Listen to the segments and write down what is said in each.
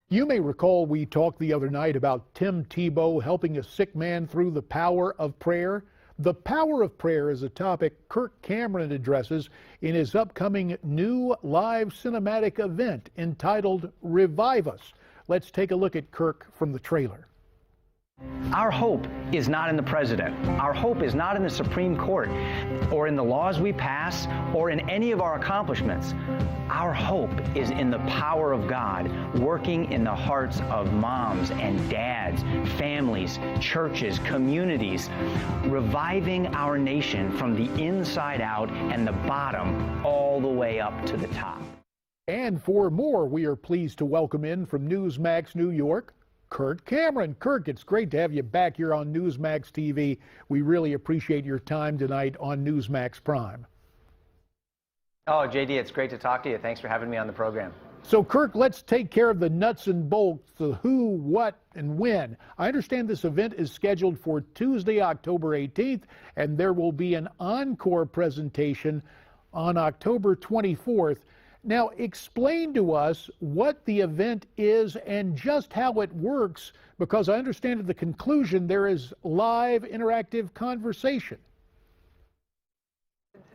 You may recall we talked the other night about Tim Tebow helping a sick man through the power of prayer. The power of prayer is a topic Kirk Cameron addresses in his upcoming new live cinematic event entitled Revive Us. Let's take a look at Kirk from the trailer. Our hope is not in the president. Our hope is not in the Supreme Court or in the laws we pass or in any of our accomplishments. Our hope is in the power of God working in the hearts of moms and dads, families, churches, communities, reviving our nation from the inside out and the bottom all the way up to the top. And for more, we are pleased to welcome in from Newsmax New York, Kirk Cameron. Kirk, it's great to have you back here on Newsmax TV. We really appreciate your time tonight on Newsmax Prime. Oh, JD, it's great to talk to you. Thanks for having me on the program. So, Kirk, let's take care of the nuts and bolts, the who, what, and when. I understand this event is scheduled for Tuesday, October 18th, and there will be an encore presentation on October 24th. Now, explain to us what the event is and just how it works, because I understand at the conclusion there is live interactive conversation.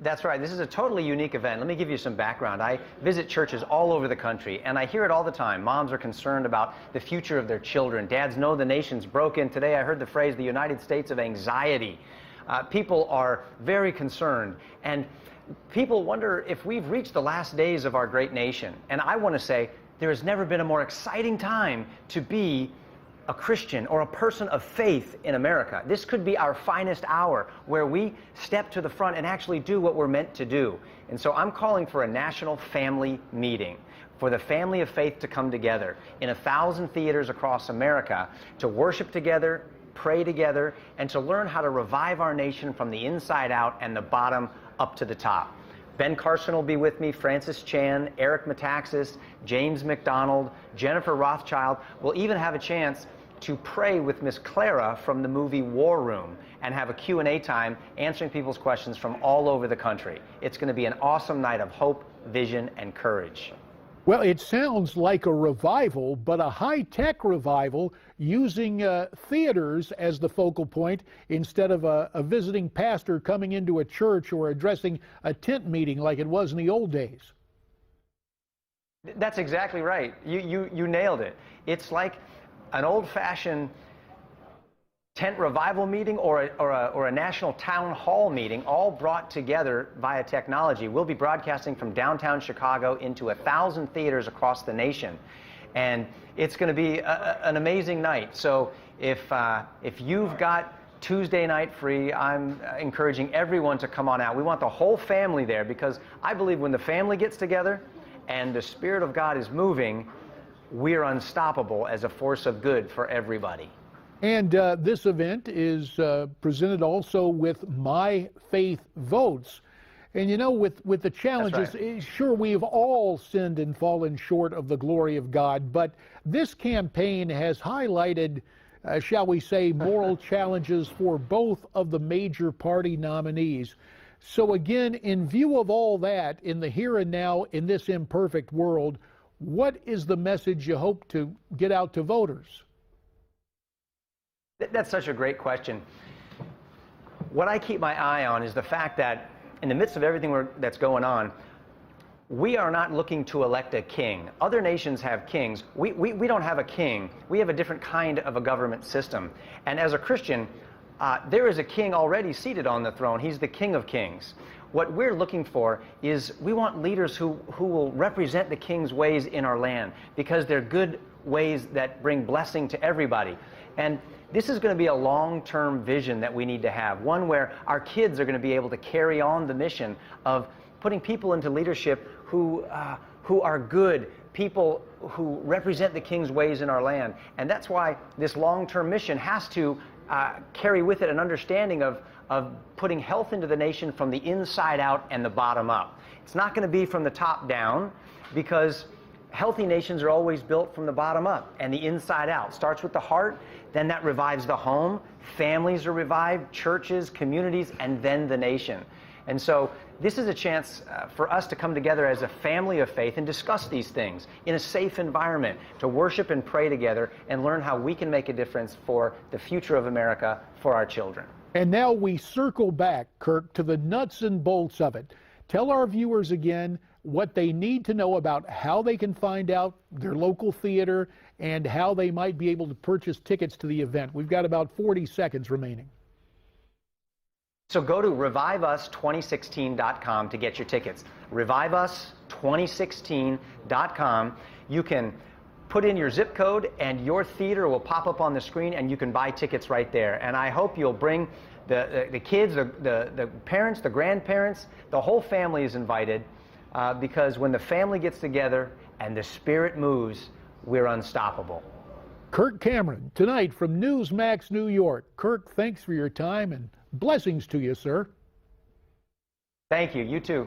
That's right. This is a totally unique event. Let me give you some background. I visit churches all over the country, and I hear it all the time. Moms are concerned about the future of their children. Dads know the nation's broken. Today I heard the phrase, the United States of anxiety. People are very concerned, and people wonder if we've reached the last days of our great nation. And I want to say there has never been a more exciting time to be a Christian or a person of faith in America. This could be our finest hour where we step to the front and actually do what we're meant to do. And so I'm calling for a national family meeting for the family of faith to come together in 1,000 theaters across America to worship together, pray together, and to learn how to revive our nation from the inside out and the bottom up to the top. Ben Carson will be with me, Francis Chan, Eric Metaxas, James McDonald, Jennifer Rothschild. We'll even have a chance to pray with Miss Clara from the movie War Room and have a Q&A time answering people's questions from all over the country. It's going to be an awesome night of hope, vision, and courage. Well, it sounds like a revival, but a high-tech revival using theaters as the focal point instead of a visiting pastor coming into a church or addressing a tent meeting like it was in the old days. That's exactly right. You nailed it. It's like an old-fashioned tent revival meeting or a national town hall meeting, all brought together via technology. We'll be broadcasting from downtown Chicago into 1,000 theaters across the nation, and it's going to be an amazing night. So if you've got Tuesday night free, I'm encouraging everyone to come on out. We want the whole family there, because I believe when the family gets together and the Spirit of God is moving, we're unstoppable as a force of good for everybody. And this event is presented also with My Faith Votes. And you know, with the challenges, right. Sure, we've all sinned and fallen short of the glory of God, but this campaign has highlighted, shall we say, moral challenges for both of the major party nominees. So again, in view of all that, in the here and now, in this imperfect world, what is the message you hope to get out to voters? That's such a great question. What I keep my eye on is the fact that in the midst of everything that's going on, we are not looking to elect a king. Other nations have kings. We don't have a king. We have a different kind of a government system. And as a Christian, there is a king already seated on the throne. He's the King of Kings. What we're looking for is we want leaders who will represent the king's ways in our land, because they're good ways that bring blessing to everybody. And this is going to be a long-term vision that we need to have, one where our kids are going to be able to carry on the mission of putting people into leadership who are good, people who represent the king's ways in our land. And that's why this long-term mission has to carry with it an understanding of putting health into the nation from the inside out and the bottom up. It's not going to be from the top down, because healthy nations are always built from the bottom up and the inside out. Starts with the heart, then that revives the home, families are revived, churches, communities, and then the nation. And so this is a chance for us to come together as a family of faith and discuss these things in a safe environment, to worship and pray together and learn how we can make a difference for the future of America, for our children. And now we circle back, Kirk, to the nuts and bolts of it. Tell our viewers again what they need to know about how they can find out their local theater and how they might be able to purchase tickets to the event. We've got about 40 seconds remaining. So go to reviveus2016.com to get your tickets. reviveus2016.com. You can put in your zip code and your theater will pop up on the screen and you can buy tickets right there. And I hope you'll bring the kids, the parents, the grandparents, the whole family is invited because when the family gets together and the Spirit moves, we're unstoppable. Kirk Cameron, tonight from Newsmax, New York. Kirk, thanks for your time and blessings to you, sir. Thank you. You too.